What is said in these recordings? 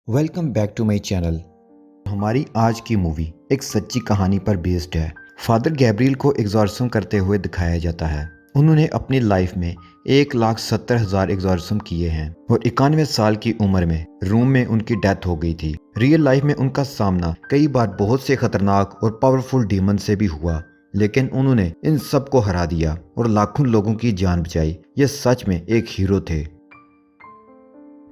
Welcome back to my channel. हमारी आज की मूवी एक सच्ची कहानी पर बेस्ड है। फादर गैब्रियल को एग्जॉर्सिज्म करते हुए दिखाया जाता है। उन्होंने अपनी लाइफ में 1,70,000 एग्जॉर्सिज्म किए हैं और 91 साल की उम्र में रूम में उनकी डेथ हो गई थी। रियल लाइफ में उनका सामना कई बार बहुत से खतरनाक और पावरफुल डीमन से भी हुआ, लेकिन उन्होंने इन सब को हरा दिया और लाखों लोगों की जान बचाई। ये सच में एक हीरो थे।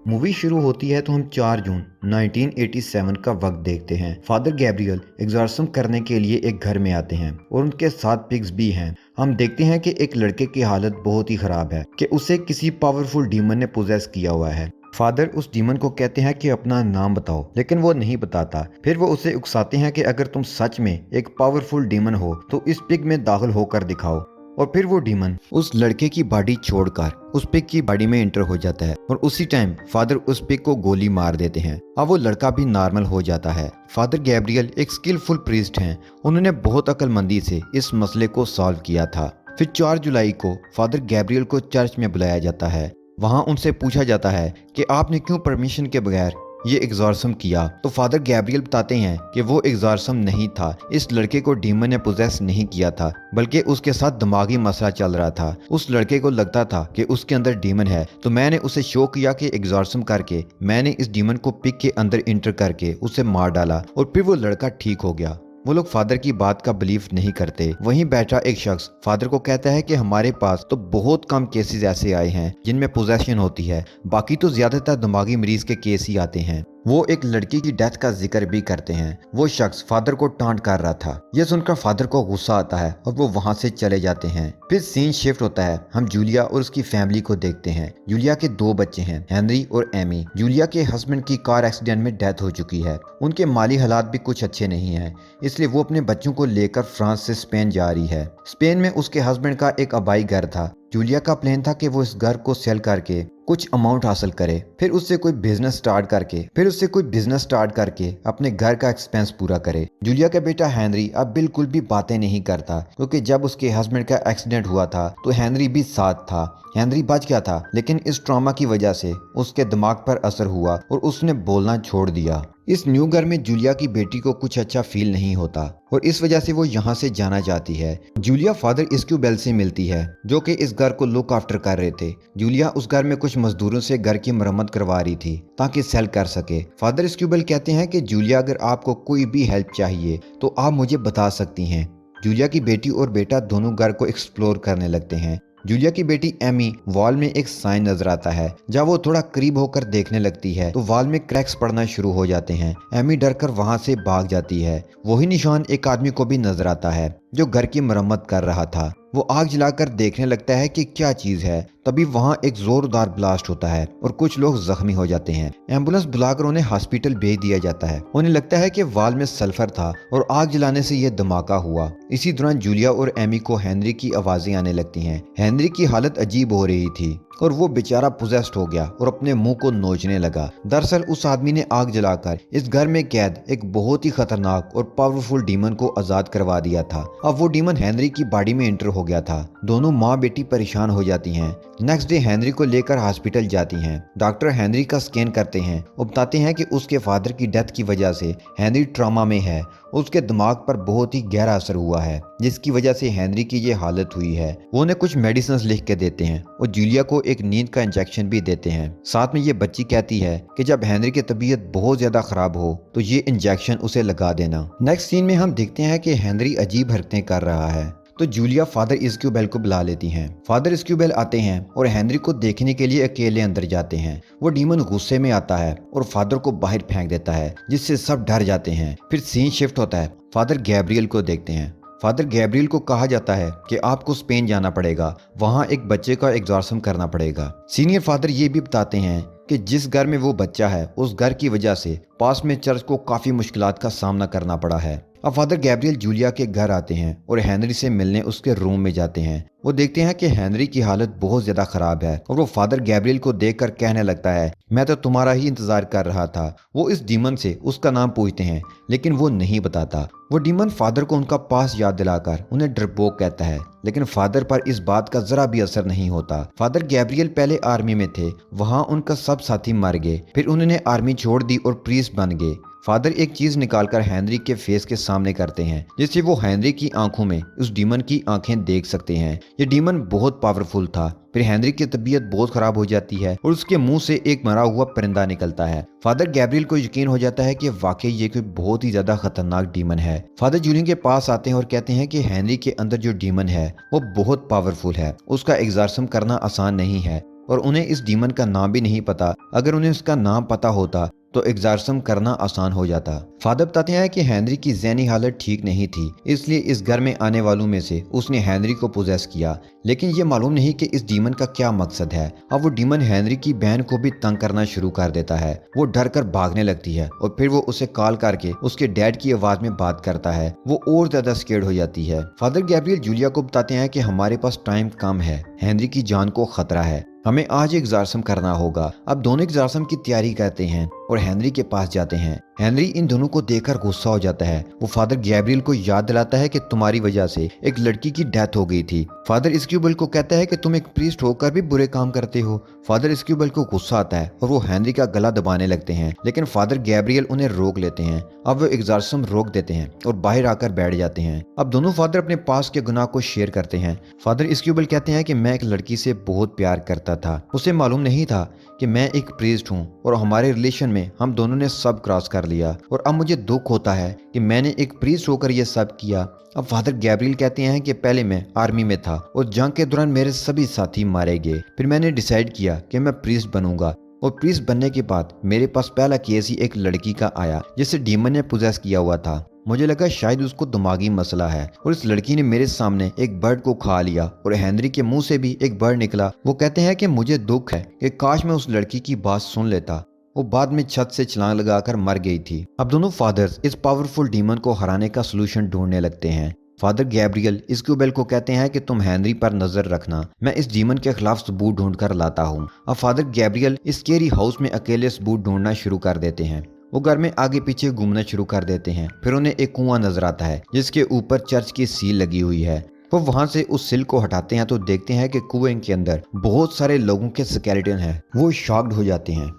मूवी शुरू होती है तो हम 4 जून 1987 का वक्त देखते हैं। फादर गैब्रियल एग्जॉर्सिज्म करने के लिए एक घर में आते हैं और उनके साथ पिग्स भी हैं। हम देखते हैं कि एक लड़के की हालत बहुत ही खराब है कि उसे किसी पावरफुल डीमन ने पोजेस किया हुआ है। फादर उस डीमन को कहते हैं कि अपना नाम बताओ, लेकिन वो नहीं बताता। फिर वो उसे उकसाते हैं कि अगर तुम सच में एक पावरफुल डीमन हो तो इस पिग में दाखिल होकर दिखाओ। और फिर वो डीमन उस लड़के की बॉडी छोड़कर उस पिग की बॉडी में एंटर हो जाता है और उसी टाइम फादर उस पिग को गोली मार देते हैं। अब वो लड़का भी नॉर्मल हो जाता है। फादर गैब्रियल एक स्किलफुल प्रीस्ट हैं। उन्होंने बहुत अक्लमंदी से इस मसले को सॉल्व किया था। फिर 4 जुलाई को फादर गैब्रियल को चर्च में बुलाया जाता है। वहाँ उनसे पूछा जाता है कि आपने क्यों परमिशन के बगैर ये एग्जॉर्सिज्म किया। तो फादर गैब्रियल बताते हैं कि वो एग्जॉर्सिज्म नहीं था, इस लड़के को डीमन ने पोजेस नहीं किया था, बल्कि उसके साथ दिमागी मसला चल रहा था। उस लड़के को लगता था कि उसके अंदर डीमन है, तो मैंने उसे शो किया कि एग्जॉर्सिज्म करके मैंने इस डीमन को पिग के अंदर इंटर करके उसे मार डाला और फिर वो लड़का ठीक हो गया। वो लोग फादर की बात का बिलीव नहीं करते। वहीं बैठा एक शख्स फादर को कहता है कि हमारे पास तो बहुत कम केसेस ऐसे आए हैं जिनमें पोजेशन होती है, बाकी तो ज्यादातर दिमागी मरीज के केस ही आते हैं। वो एक लड़की की डेथ का जिक्र भी करते हैं। वो शख्स फादर को टांट कर रहा था। यह सुनकर फादर को गुस्सा आता है और वो वहां से चले जाते हैं। फिर सीन शिफ्ट होता है। हम जूलिया और उसकी फैमिली को देखते हैं। जूलिया के 2 बच्चे हैं, हेनरी और एमी। जूलिया के हस्बैंड की कार एक्सीडेंट में डेथ हो चुकी है। उनके माली हालात भी कुछ अच्छे नहीं हैं, इसलिए वो अपने बच्चों को लेकर फ्रांस से स्पेन जा रही है। स्पेन में उसके हस्बैंड का एक आबाई घर था। जूलिया का प्लान था कि वो इस घर को सेल करके कुछ अमाउंट हासिल करे, फिर उससे कोई बिजनेस स्टार्ट करके अपने घर का एक्सपेंस पूरा करे। जूलिया का बेटा हेनरी अब बिल्कुल भी बातें नहीं करता, क्योंकि जब उसके हस्बैंड का एक्सीडेंट हुआ था तो हेनरी भी साथ था। हेनरी बच गया था, लेकिन इस ट्रॉमा की वजह से उसके दिमाग पर असर हुआ और उसने बोलना छोड़ दिया। इस न्यू घर में जूलिया की बेटी को कुछ अच्छा फील नहीं होता और इस वजह से वो यहाँ से जाना चाहती है। जूलिया फादर इस्क्यूबेल से मिलती है, जो कि इस घर को लुक आफ्टर कर रहे थे। जूलिया उस घर में कुछ मजदूरों से घर की मरम्मत करवा रही थी ताकि सेल कर सके। फादर इस्क्यूबेल कहते हैं कि जूलिया, अगर आपको कोई भी हेल्प चाहिए तो आप मुझे बता सकती हैं। जूलिया की बेटी और बेटा दोनों घर को एक्सप्लोर करने लगते हैं। जूलिया की बेटी एमी वॉल में एक साइन नजर आता है। जब वो थोड़ा करीब होकर देखने लगती है तो वॉल में क्रैक्स पड़ना शुरू हो जाते हैं। एमी डरकर वहां से भाग जाती है। वही निशान एक आदमी को भी नजर आता है जो घर की मरम्मत कर रहा था। वो आग जलाकर देखने लगता है कि क्या चीज है। तभी वहां एक जोरदार ब्लास्ट होता है और कुछ लोग जख्मी हो जाते हैं। एम्बुलेंस बुलाकर उन्हें हॉस्पिटल भेज दिया जाता है। उन्हें लगता है कि वाल में सल्फर था और आग जलाने से यह धमाका हुआ। इसी दौरान जूलिया और एमी को हेनरी की आवाजें आने लगती हैं। हेनरी की हालत अजीब हो रही थी और वो बेचारा पोजेस्ड हो गया और अपने मुंह को नोचने लगा। दरअसल उस आदमी ने आग जलाकर इस घर में कैद एक बहुत ही खतरनाक और पावरफुल डीमन को आजाद करवा दिया था। अब वो डीमन हेनरी की बॉडी में एंटर हो गया था। दोनों माँ बेटी परेशान हो जाती हैं। नेक्स्ट डे हेनरी को लेकर हॉस्पिटल जाती हैं। डॉक्टर हेनरी का स्कैन करते हैं और बताते हैं कि उसके फादर की डेथ की वजह से हेनरी ट्रॉमा में है। उसके दिमाग पर बहुत ही गहरा असर हुआ है, जिसकी वजह से हेनरी की ये हालत हुई है। वो उन्हें कुछ मेडिसिन लिख के देते हैं और जूलिया को एक नींद का इंजेक्शन भी देते हैं। साथ में ये बच्ची कहती है कि जब हेनरी की तबीयत बहुत ज्यादा खराब हो तो ये इंजेक्शन उसे लगा देना। नेक्स्ट सीन में हम देखते हैं कि हेनरी अजीब हरकतें कर रहा है, तो जूलिया फादर इस्क्यूबेल को बुला लेती हैं। फादर इस्क्यूबेल आते हैं और हेनरी को देखने के लिए अकेले अंदर जाते हैं। वो डीमन गुस्से में आता है और फादर को बाहर फेंक देता है, जिससे सब डर जाते हैं। फिर सीन शिफ्ट होता है। फादर गैब्रियल को देखते हैं। फादर गैब्रियल को कहा जाता है कि आपको स्पेन जाना पड़ेगा, वहां एक बच्चे का एग्जॉर्सिज्म करना पड़ेगा। सीनियर फादर ये भी बताते हैं कि जिस घर में वो बच्चा है उस घर की वजह से पास में चर्च को काफी मुश्किलात का सामना करना पड़ा है। अब फादर गैब्रियल जूलिया के घर आते हैं और हेनरी से मिलने उसके रूम में जाते हैं। वो देखते हैं कि हेनरी की हालत बहुत ज्यादा खराब है और वो फादर गैब्रियल को देखकर कहने लगता है, मैं तो तुम्हारा ही इंतजार कर रहा था। वो इस डीमन से उसका नाम पूछते हैं लेकिन वो नहीं बताता। वो डीमन फादर को उनका पास याद दिलाकर उन्हें डरपोक कहता है, लेकिन फादर पर इस बात का जरा भी असर नहीं होता। फादर गैब्रियल पहले आर्मी में थे, वहां उनका सब साथी मर गए, फिर उन्होंने आर्मी छोड़ दी और प्रीस्ट बन गए। फादर एक चीज निकालकर हेनरी के फेस के सामने करते हैं जिससे वो हेनरी की आंखों में उस डीमन की आंखें देख सकते हैं। ये डीमन बहुत पावरफुल था। फिर हेनरी की तबीयत बहुत खराब हो जाती है और उसके मुंह से एक मरा हुआ परिंदा निकलता है। फादर गैब्रियल को यकीन हो जाता है कि वाकई ये कोई बहुत ही ज्यादा खतरनाक डीमन है। फादर जूलियन के पास आते हैं और कहते हैं कि हेनरी के अंदर जो डीमन है वो बहुत पावरफुल है, उसका एग्जॉर्सिज्म करना आसान नहीं है और उन्हें इस डीमन का नाम भी नहीं पता। अगर उन्हें उसका नाम पता होता तो एग्जॉर्सिज्म करना आसान हो जाता। फादर बताते हैं कि हेनरी की ज़हनी हालत ठीक नहीं थी, इसलिए इस घर में आने वालों में से उसने हेनरी को पोजेस किया, लेकिन ये मालूम नहीं कि इस डीमन का क्या मकसद है। अब वो डीमन हेनरी की बहन को भी तंग करना शुरू कर देता है। वो डर कर भागने लगती है और फिर वो उसे कॉल करके उसके डैड की आवाज में बात करता है। वो और ज्यादा स्केर्ड हो जाती है। फादर गैब्रियल जूलिया को बताते हैं कि हमारे पास टाइम कम है, हेनरी की जान को खतरा है, हमें आज एग्जॉर्सिज्म करना होगा। अब दोनों एग्जॉर्सिज्म की तैयारी करते हैं और हेनरी के पास जाते हैं। हेनरी इन दोनों को देखकर गुस्सा हो जाता है। वो फादर गैब्रियल को याद दिलाता है कि तुम्हारी वजह से एक लड़की की डेथ हो गई थी। फादर इस्क्यूबल को कहता है कि तुम एक प्रीस्ट होकर भी बुरे काम करते हो। फादर इस्क्यूबल को गुस्सा आता है और वो हेनरी का गला दबाने लगते हैं, लेकिन फादर गैब्रियल उन्हें रोक लेते हैं। अब वो एग्जॉर्सिज्म रोक देते हैं और बाहर आकर बैठ जाते हैं। अब दोनों फादर अपने पास के गुनाह को शेयर करते हैं। फादर इस्क्यूबल कहते हैं कि मैं एक लड़की से बहुत प्यार करता था, उसे मालूम नहीं था कि मैं एक प्रीस्ट हूँ और हमारे रिलेशन में हम दोनों ने सब क्रॉस कर लिया और अब मुझे दुख होता है कि मैंने एक प्रीस्ट होकर यह सब किया। अब फादर गैब्रियल कहते हैं कि पहले मैं आर्मी में था और जंग के दौरान मेरे सभी साथी मारे गए। फिर मैंने डिसाइड किया कि मैं प्रीस्ट बनूंगा और प्रीस्ट बनने के बाद मेरे पास पहला केस ही एक लड़की का आया जिसे डीमन ने पोजेस किया हुआ था। मुझे लगा शायद उसको दिमागी मसला है और इस लड़की ने मेरे सामने एक बर्ड को खा लिया और हेनरी के मुंह से भी एक बर्ड निकला। वो कहते हैं कि मुझे दुख है कि काश मैं उस लड़की की बात सुन लेता। वो बाद में छत से छलांग लगाकर मर गई थी। अब दोनों फादर्स इस पावरफुल डीमन को हराने का सोल्यूशन ढूंढने लगते हैं। फादर गैब्रियल इस्क्यूबेल को कहते हैं कि तुम हेनरी पर नजर रखना, मैं इस डीमन के खिलाफ सबूत ढूंढ कर लाता हूँ। अब फादर गैब्रियल इस स्केरी हाउस में अकेले सबूत ढूंढना शुरू कर देते हैं। वो घर में आगे पीछे घूमना शुरू कर देते हैं। फिर उन्हें एक कुआं नजर आता है जिसके ऊपर चर्च की सील लगी हुई है। वो वहां से उस सिल को हटाते हैं तो देखते हैं कि कुएं के अंदर बहुत सारे लोगों के स्केलेटन हैं। वो शॉक्ड हो जाते हैं।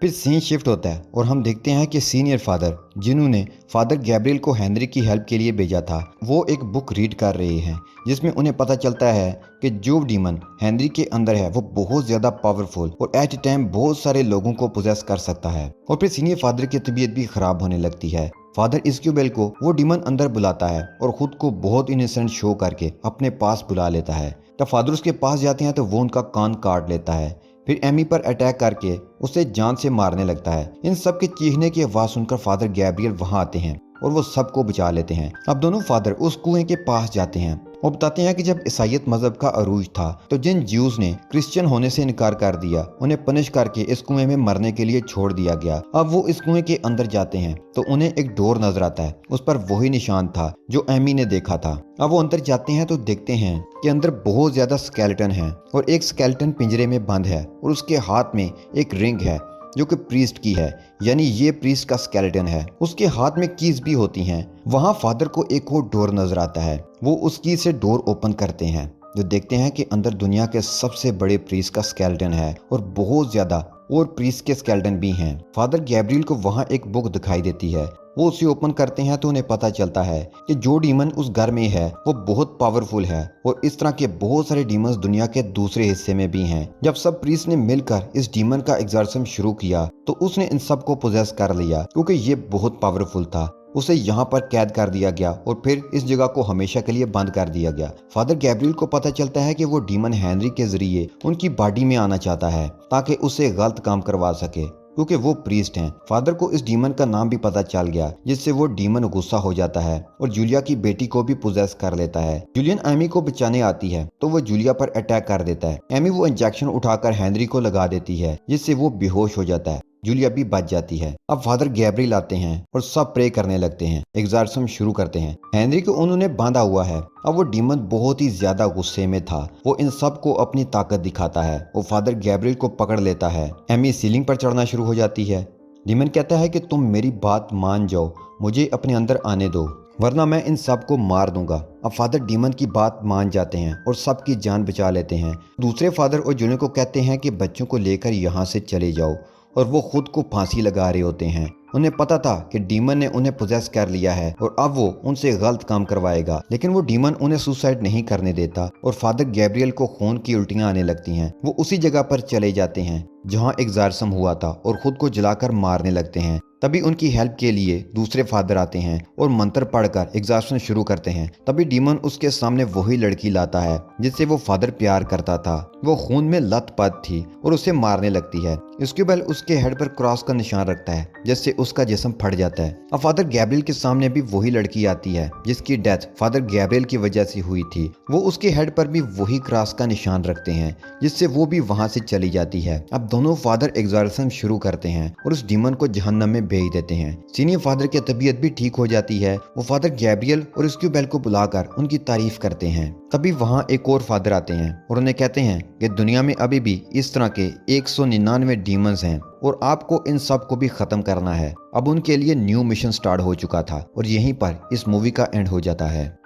फिर सीन शिफ्ट होता है और हम देखते हैं कि सीनियर फादर जिन्होंने फादर गैब्रियल को हेनरी की हेल्प के लिए भेजा था, वो एक बुक रीड कर रहे हैं जिसमें उन्हें पता चलता है कि जो डीमन हेनरी के अंदर है वो बहुत ज्यादा पावरफुल और एट ए टाइम बहुत सारे लोगों को पोजेस कर सकता है। और फिर सीनियर फादर की तबीयत भी खराब होने लगती है। फादर इस्क्यूबेल को वो डीमन अंदर बुलाता है और खुद को बहुत इनोसेंट शो करके अपने पास बुला लेता है। तब फादर उसके पास जाते हैं तो वो उनका कान काट लेता है। फिर एमी पर अटैक करके उसे जान से मारने लगता है। इन सब के चीखने की आवाज सुनकर फादर गैब्रियल वहां आते हैं और वो सबको बचा लेते हैं। अब दोनों फादर उस कुएं के पास जाते हैं और बताते हैं कि जब ईसाईयत मजहब का अरूज था तो जिन ज्यूज ने क्रिश्चियन होने से इनकार कर दिया उन्हें पनिश करके इस कुएं में मरने के लिए छोड़ दिया गया। अब वो इस कुएं के अंदर जाते हैं तो उन्हें एक डोर नजर आता है, उस पर वही निशान था जो एमी ने देखा था। अब वो अंदर जाते हैं तो देखते हैं कि अंदर बहुत ज्यादा स्केलेटन है और एक स्केलेटन पिंजरे में बंद है और उसके हाथ में एक रिंग है जो कि प्रीस्ट की है, यानी ये प्रीस्ट का स्केलेटन है। उसके हाथ में कीज भी होती हैं। वहां फादर को एक और डोर नजर आता है। वो उस की से डोर ओपन करते हैं जो देखते हैं कि अंदर दुनिया के सबसे बड़े प्रीस्ट का स्केलेटन है और बहुत ज्यादा और प्रीस्ट के स्केलेटन भी हैं। फादर गैब्रियल को वहां एक बुक दिखाई देती है। वो उसे ओपन करते हैं तो उन्हें पता चलता है कि जो डीमन उस घर में है वो बहुत पावरफुल है और इस तरह के बहुत सारे डीमंस दुनिया के दूसरे हिस्से में भी हैं। जब सब प्रीस्ट ने मिलकर इस डीमन का एग्जॉर्सिज्म शुरू किया तो उसने इन सब को पोजेस कर लिया क्योंकि ये बहुत पावरफुल था। उसे यहाँ पर कैद कर दिया गया और फिर इस जगह को हमेशा के लिए बंद कर दिया गया। फादर गैब्रियल को पता चलता है कि वो डीमन हेनरी के जरिए उनकी बॉडी में आना चाहता है ताकि उसे गलत काम करवा सके क्योंकि वो प्रीस्ट हैं। फादर को इस डीमन का नाम भी पता चल गया जिससे वो डीमन गुस्सा हो जाता है और जूलिया की बेटी को भी पोजेस कर लेता है। जूलियन एमी को बचाने आती है तो वो जूलिया पर अटैक कर देता है। एमी वो इंजेक्शन उठाकर हेनरी को लगा देती है जिससे वो बेहोश हो जाता है। जूलिया भी बच जाती है। अब फादर गैब्रियल आते हैं और सब प्रे करने लगते हैं, एग्जॉर्सिज्म शुरू करते हैं। हेनरी को उन्होंने बांधा हुआ है। अब वो डीमन बहुत ही ज्यादा गुस्से में था। वो इन सब को अपनी ताकत दिखाता है। वो फादर गैब्रियल को पकड़ लेता है। एमी सीलिंग पर चढ़ना शुरू हो जाती है। डीमन कहता है कि तुम मेरी बात मान जाओ, मुझे अपने अंदर आने दो, वरना मैं इन सब को मार दूंगा। अब फादर डीमन की बात मान जाते हैं और सबकी जान बचा लेते हैं। दूसरे फादर और जूलियन को कहते हैं कि बच्चों को लेकर यहाँ से चले जाओ, और वो खुद को फांसी लगा रहे होते हैं। उन्हें पता था कि डीमन ने उन्हें पोजेस कर लिया है और अब वो उनसे गलत काम करवाएगा, लेकिन वो डीमन उन्हें सुसाइड नहीं करने देता और फादर गैब्रियल को खून की उल्टियां आने लगती हैं। वो उसी जगह पर चले जाते हैं जहां एग्जॉर्सिज्म हुआ था और खुद को जलाकर मारने लगते हैं। तभी उनकी हेल्प के लिए दूसरे फादर आते हैं और मंत्र पढ़कर एग्जॉर्सिज्म शुरू करते हैं। तभी डीमन उसके सामने वही लड़की लाता है जिससे वो फादर प्यार करता था। वो खून में लथपथ थी और उसे मारने लगती है। इसक्यूबेल उसके हेड पर क्रॉस का निशान रखता है जिससे उसका जिस्म फट जाता है। अब फादर गैब्रियल के सामने भी वही लड़की आती है जिसकी डेथ फादर गैब्रियल की वजह से हुई थी। वो उसके हेड पर भी वही क्रॉस का निशान रखते हैं जिससे वो भी वहां से चली जाती है। अब दोनों फादर एग्जॉर्सिज्म शुरू करते हैं और उस डीमन को जहन्नम में भेज देते हैं। सीनियर फादर की तबीयत भी ठीक हो जाती है। वो फादर गैब्रियल और इसक्यूबेल को बुलाकर उनकी तारीफ करते हैं। तभी वहां एक और फादर आते हैं और उन्हें कहते हैं कि दुनिया में अभी भी इस तरह के 199 डीमंस हैं और आपको इन सब को भी खत्म करना है। अब उनके लिए न्यू मिशन स्टार्ट हो चुका था और यहीं पर इस मूवी का एंड हो जाता है।